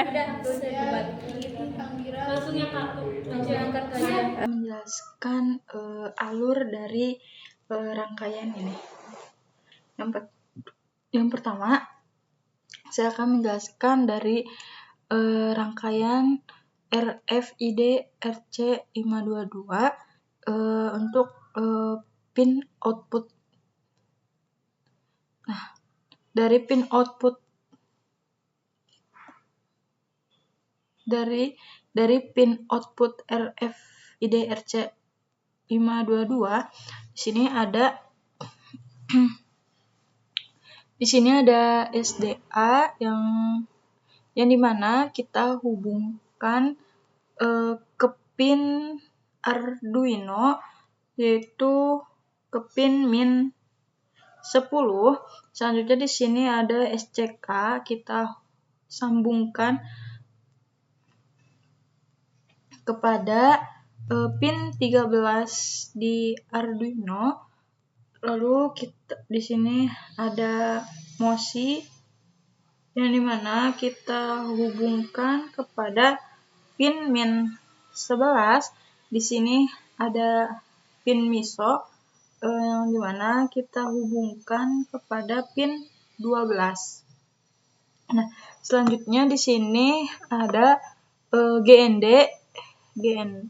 Udah, gak usah debat. Langsung yang kartu. Langsung yang kartu aja. Menjelaskan alur dari rangkaian ini. Yang pertama, saya akan menjelaskan dari rangkaian RFID RC522 untuk pin output. Nah, dari pin output dari pin output RFID RC522 di sini ada SDA yang dimana kita hubungkan ke pin Arduino, yaitu ke pin min 10. Selanjutnya di sini ada SCK, kita sambungkan kepada pin 13 di Arduino. Lalu di sini ada MOSI yang dimana kita hubungkan kepada pin min 11. Di sini ada pin MISO yang dimana kita hubungkan kepada pin 12. Nah, selanjutnya di sini ada GND yang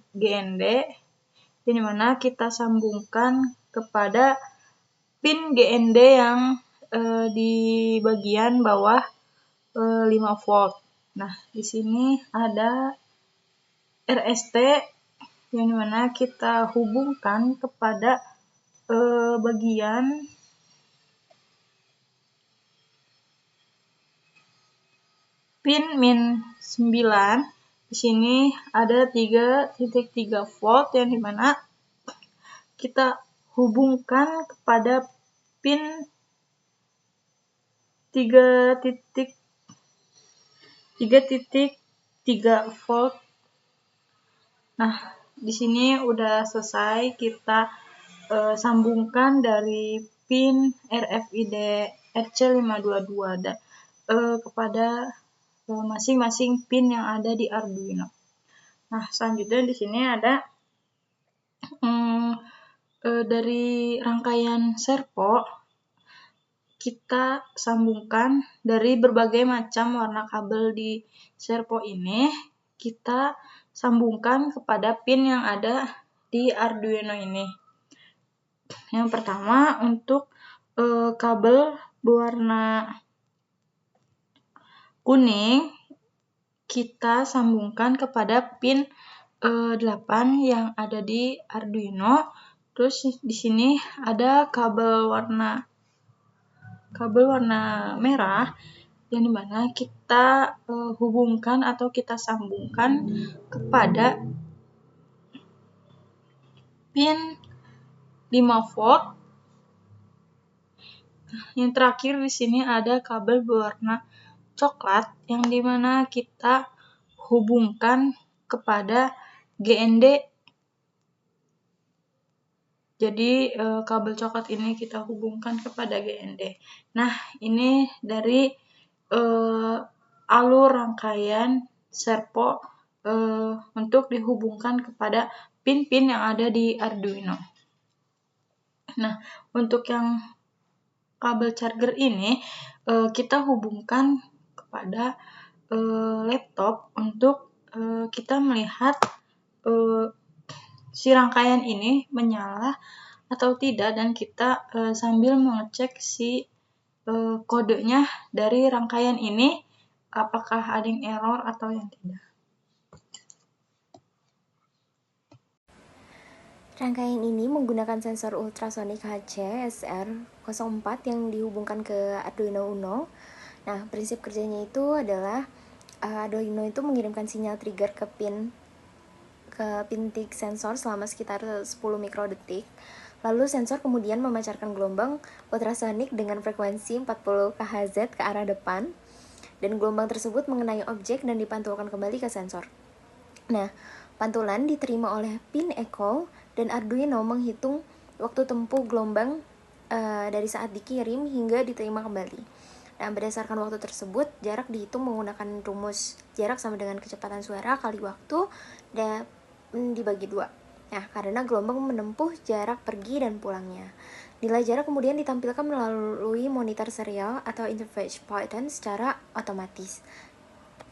dimana kita sambungkan kepada pin GND yang di bagian bawah 5 volt. Nah, di sini ada RST yang dimana kita hubungkan kepada bagian pin min 9. Di sini ada 3.3 volt yang dimana kita hubungkan kepada pin 3.3 volt. Nah, di sini udah selesai kita sambungkan dari pin RFID RC522 dan kepada masing-masing pin yang ada di Arduino. Nah, selanjutnya di sini ada dari rangkaian servo, kita sambungkan dari berbagai macam warna kabel di servo ini, kita sambungkan kepada pin yang ada di Arduino ini. Yang pertama, untuk kabel berwarna kuning, kita sambungkan kepada pin 8 yang ada di Arduino. Terus di sini ada kabel warna merah yang dimana kita hubungkan atau kita sambungkan kepada pin 5 volt. Yang terakhir di sini ada kabel berwarna coklat yang dimana kita hubungkan kepada GND. Jadi kabel coklat ini kita hubungkan kepada GND. Nah, ini dari alur rangkaian servo untuk dihubungkan kepada pin-pin yang ada di Arduino. Nah, untuk yang kabel charger ini kita hubungkan kepada laptop untuk kita melihat si rangkaian ini menyala atau tidak, dan kita sambil mengecek si kodenya dari rangkaian ini apakah ada yang error atau yang tidak. Rangkaian ini menggunakan sensor ultrasonic HC SR04 yang dihubungkan ke Arduino Uno. Nah, prinsip kerjanya itu adalah Arduino itu mengirimkan sinyal trigger ke pin tick sensor selama sekitar 10 mikrodetik. Lalu sensor kemudian memancarkan gelombang ultrasonik dengan frekuensi 40 kHz ke arah depan, dan gelombang tersebut mengenai objek dan dipantulkan kembali ke sensor. Nah, pantulan diterima oleh pin echo dan Arduino menghitung waktu tempuh gelombang dari saat dikirim hingga diterima kembali. Nah, berdasarkan waktu tersebut, jarak dihitung menggunakan rumus jarak sama dengan kecepatan suara kali waktu dan dibagi 2. Nah, karena gelombang menempuh jarak pergi dan pulangnya. Nilai jarak kemudian ditampilkan melalui monitor serial atau interface pattern secara otomatis.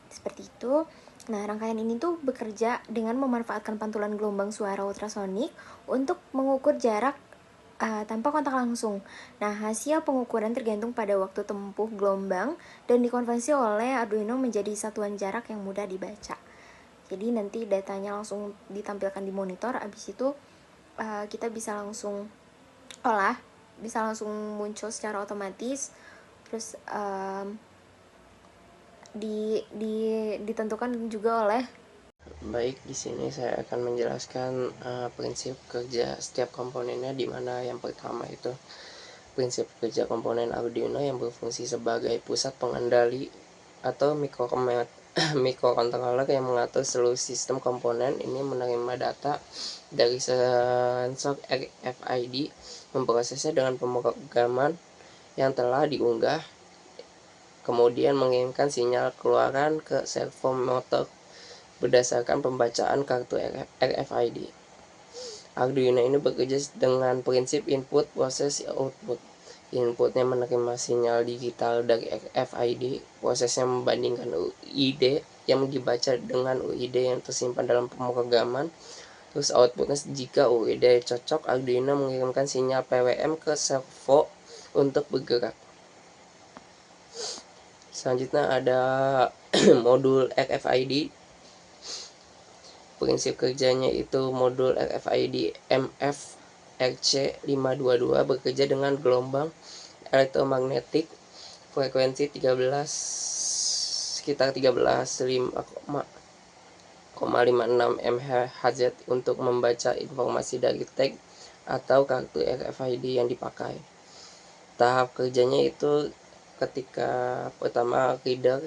Seperti itu. Nah, rangkaian ini tuh bekerja dengan memanfaatkan pantulan gelombang suara ultrasonik untuk mengukur jarak tanpa kontak langsung. Nah, hasil pengukuran tergantung pada waktu tempuh gelombang dan dikonversi oleh Arduino menjadi satuan jarak yang mudah dibaca. Jadi nanti datanya langsung ditampilkan di monitor, abis itu kita bisa langsung olah, bisa langsung muncul secara otomatis. Terus ditentukan juga oleh. Baik, di sini saya akan menjelaskan prinsip kerja setiap komponennya, di mana yang pertama itu prinsip kerja komponen Arduino yang berfungsi sebagai pusat pengendali atau mikrokontroller yang mengatur seluruh sistem komponen ini menerima data dari sensor RFID, memprosesnya dengan pemrograman yang telah diunggah, kemudian mengirimkan sinyal keluaran ke servo motor berdasarkan pembacaan kartu RFID. Arduino ini bekerja dengan prinsip input proses output. Inputnya menerima sinyal digital dari RFID, prosesnya membandingkan UID yang dibaca dengan UID yang tersimpan dalam pemrograman. Terus outputnya, jika UID cocok, Arduino mengirimkan sinyal PWM ke servo untuk bergerak. Selanjutnya ada modul RFID. Prinsip kerjanya itu modul RFID MFRC522 bekerja dengan gelombang elektromagnetik frekuensi sekitar 13,56 MHz untuk membaca informasi dari tag atau kartu RFID yang dipakai. Tahap kerjanya itu ketika pertama reader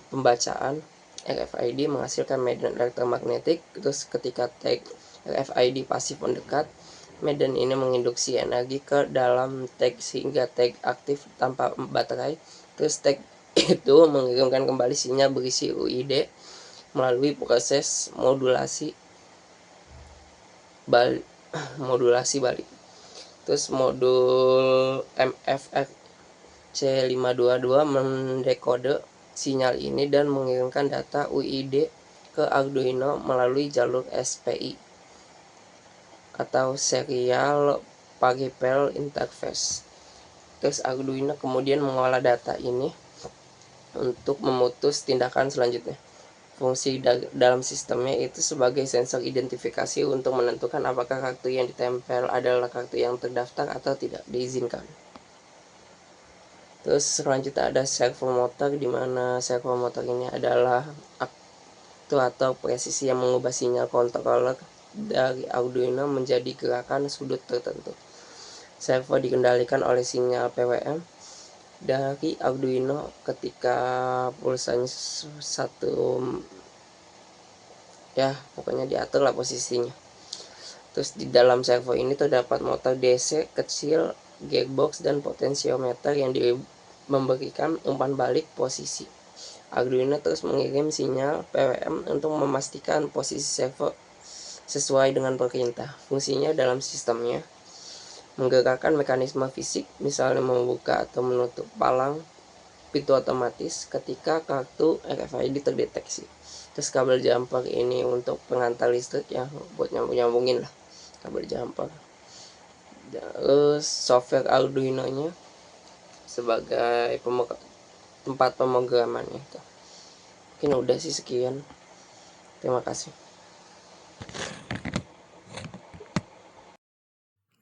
pembacaan RFID menghasilkan medan elektromagnetik. Terus ketika tag RFID pasif mendekat, medan ini menginduksi energi ke dalam tag sehingga tag aktif tanpa baterai. Terus tag itu mengirimkan kembali sinyal berisi UID melalui proses modulasi balik. Terus modul MFRC522 mendekode sinyal ini dan mengirimkan data UID ke Arduino melalui jalur SPI atau Serial Peripheral Interface. Terus Arduino kemudian mengolah data ini untuk memutus tindakan selanjutnya. Fungsi dalam sistemnya itu sebagai sensor identifikasi untuk menentukan apakah kartu yang ditempel adalah kartu yang terdaftar atau tidak diizinkan. Terus selanjutnya ada servo motor, di mana servo motor ini adalah aktuator presisi yang mengubah sinyal controller dari Arduino menjadi gerakan sudut tertentu. Servo dikendalikan oleh sinyal PWM dari Arduino ketika pulsanya pokoknya diatur lah posisinya. Terus di dalam servo ini terdapat motor DC kecil, gearbox, dan potensiometer yang memberikan umpan balik posisi. Arduino terus mengirim sinyal PWM untuk memastikan posisi servo sesuai dengan perintah. Fungsinya dalam sistemnya menggerakkan mekanisme fisik, misalnya membuka atau menutup palang pintu otomatis ketika kartu RFID terdeteksi. Terus kabel jumper ini untuk pengantar listrik ya, buat nyambungin lah kabel jumper. Terus software Arduino-nya sebagai tempat pemrogramannya itu. Mungkin udah sih, sekian. Terima kasih.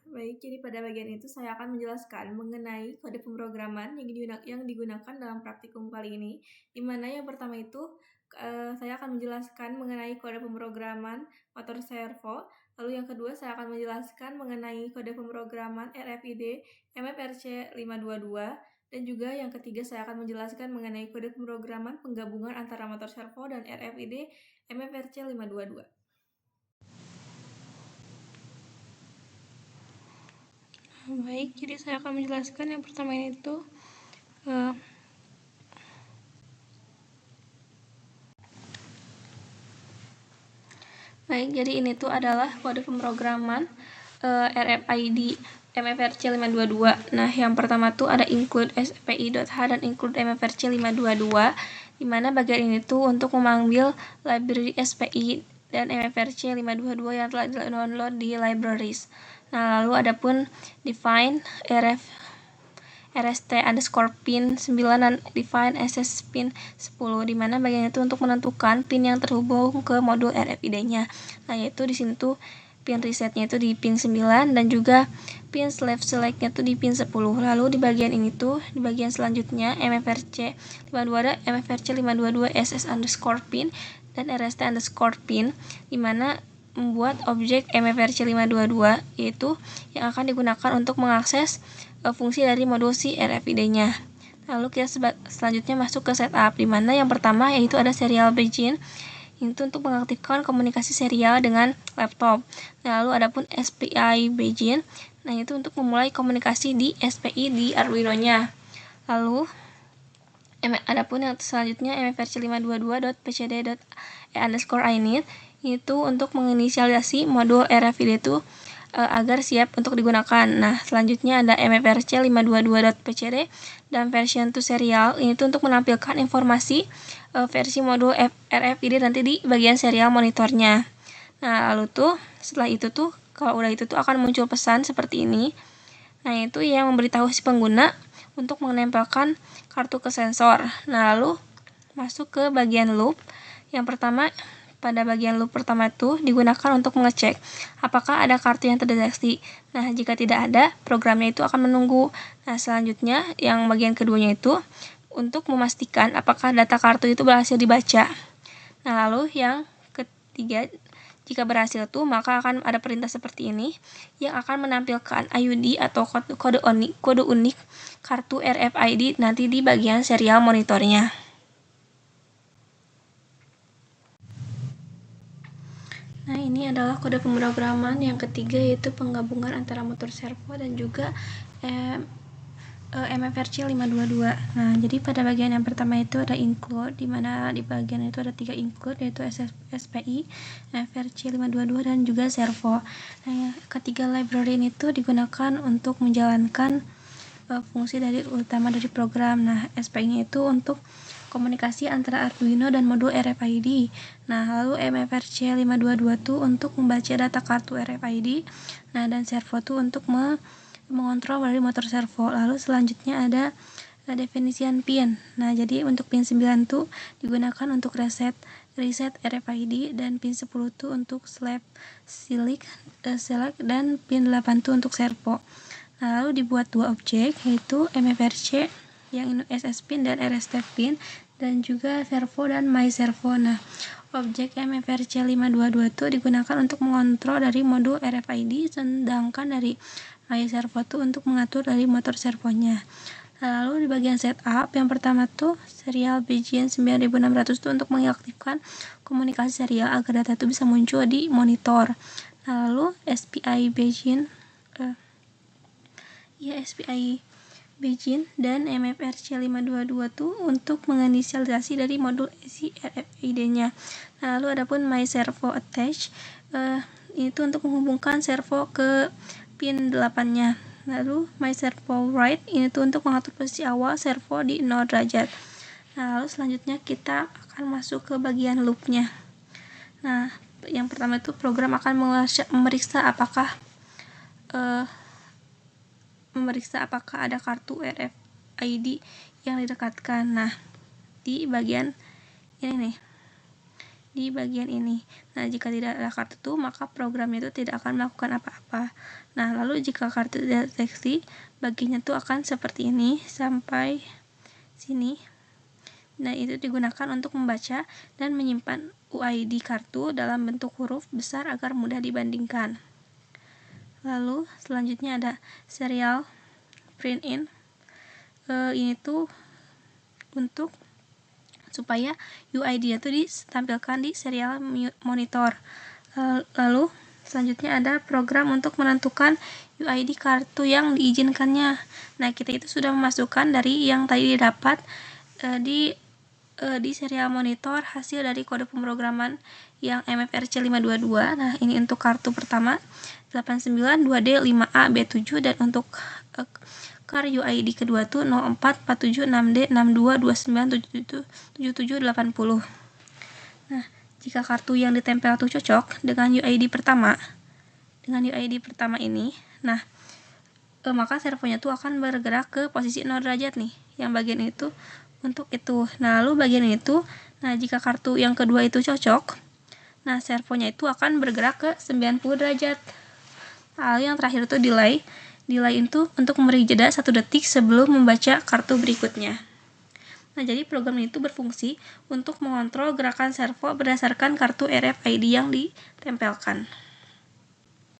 Baik, jadi pada bagian itu saya akan menjelaskan mengenai kode pemrograman yang digunakan dalam praktikum kali ini. Di mana yang pertama itu saya akan menjelaskan mengenai kode pemrograman motor servo. Lalu yang kedua saya akan menjelaskan mengenai kode pemrograman RFID MFRC522. Dan juga yang ketiga saya akan menjelaskan mengenai kode pemrograman penggabungan antara motor servo dan RFID MFRC522. Baik, jadi saya akan menjelaskan yang pertama itu Baik, jadi ini tuh adalah kode pemrograman RFID MFRC 522. Nah, yang pertama tuh ada include spi.h dan include MFRC 522, di mana bagian ini tuh untuk memanggil library SPI dan MFRC 522 yang telah di-download di libraries. Nah, lalu ada pun define RST underscore pin 9 dan define SS pin 10, di mana bagian itu untuk menentukan pin yang terhubung ke modul RFID-nya. Nah, yaitu di sini tuh pin resetnya itu di pin 9 dan juga pin select-nya tuh di pin 10. Lalu di bagian ini tuh, di bagian selanjutnya MFRC 52 ada MFRC 522 SS underscore pin dan RST underscore pin, di mana membuat objek MFRC 522 yaitu yang akan digunakan untuk mengakses fungsi dari modul si RFID-nya. Lalu kita selanjutnya masuk ke setup, di mana yang pertama yaitu ada serial begin, itu untuk mengaktifkan komunikasi serial dengan laptop. Nah, lalu ada pun SPI begin, nah itu untuk memulai komunikasi di SPI di Arduino-nya. Lalu ada pun yang selanjutnya MFRC 522.pcd.e_init, itu untuk menginisialisasi modul RFID itu agar siap untuk digunakan. Nah, selanjutnya ada MFRC 522.pcd dan version to serial, ini tuh untuk menampilkan informasi versi modul RFID nanti di bagian serial monitornya. Nah, lalu tuh setelah itu tuh kalau udah itu tuh akan muncul pesan seperti ini. Nah, itu yang memberitahu si pengguna untuk menempelkan kartu ke sensor. Nah, lalu masuk ke bagian loop. Yang pertama, pada bagian loop pertama itu digunakan untuk mengecek apakah ada kartu yang terdeteksi. Nah, jika tidak ada, programnya itu akan menunggu. Nah, selanjutnya yang bagian keduanya itu untuk memastikan apakah data kartu itu berhasil dibaca. Nah, lalu yang ketiga, jika berhasil tuh maka akan ada perintah seperti ini yang akan menampilkan IUD atau kode unik kartu RFID nanti di bagian serial monitornya. Nah, ini adalah kode pemrograman yang ketiga, yaitu penggabungan antara motor servo dan juga MFRC 522. Nah, jadi pada bagian yang pertama itu ada include, di mana di bagian itu ada 3 include, yaitu SPI, MFRC 522 dan juga servo. Nah, ketiga library ini tuh digunakan untuk menjalankan fungsi dari utama dari program. Nah, SPI-nya itu untuk komunikasi antara Arduino dan modul RFID. Nah, lalu MFRC 522 tuh untuk membaca data kartu RFID. Nah, dan servo tuh untuk mengontrol dari motor servo. Lalu selanjutnya ada definisian pin. Nah, jadi untuk pin 9 tuh digunakan untuk reset RFID, dan pin 10 tuh untuk select dan pin 8 tuh untuk servo. Nah, lalu dibuat 2 objek, yaitu MFRC yang SS pin dan RST pin, dan juga servo dan my servo. Nah, objek MFRC 522 itu digunakan untuk mengontrol dari modul RFID, sedangkan dari my servo itu untuk mengatur dari motor servonya. Nah, lalu di bagian setup, yang pertama tuh serial begin 9600 itu untuk mengaktifkan komunikasi serial agar data itu bisa muncul di monitor. Nah, lalu SPI begin dan MFRC 522 tuh untuk menginisialisasi dari modul si RFID-nya. Nah, lalu ada pun my servo attach, itu untuk menghubungkan servo ke pin 8-nya. Lalu my servo write, ini tuh untuk mengatur posisi awal servo di 0 derajat. Nah, lalu selanjutnya kita akan masuk ke bagian loop-nya. Nah, yang pertama itu program akan memeriksa apakah ada kartu RFID yang didekatkan. Nah, di bagian ini. Nah, jika tidak ada kartu itu, maka program itu tidak akan melakukan apa-apa. Nah, lalu jika kartu deteksi, bagiannya itu akan seperti ini sampai sini. Nah, itu digunakan untuk membaca dan menyimpan UID kartu dalam bentuk huruf besar agar mudah dibandingkan. Lalu selanjutnya ada serial print in. Ini tuh untuk supaya UID itu ditampilkan di serial monitor. Lalu Selanjutnya ada program untuk menentukan UID kartu yang diizinkannya. Nah, kita itu sudah memasukkan dari yang tadi didapat di serial monitor hasil dari kode pemrograman yang MFRC 522. Nah, ini untuk kartu pertama 892D5A B7 dan untuk car UID kedua tuh 0447 6D62297780. Nah, jika kartu yang ditempel tuh cocok dengan UID pertama ini, nah maka servonya tuh akan bergerak ke posisi 0 derajat nih, yang bagian itu untuk itu. Nah, lalu bagian itu, nah jika kartu yang kedua itu cocok, nah servonya itu akan bergerak ke 90 derajat. Lalu yang terakhir itu delay itu untuk memberi jeda 1 detik sebelum membaca kartu berikutnya. Nah, jadi program itu berfungsi untuk mengontrol gerakan servo berdasarkan kartu RFID yang ditempelkan.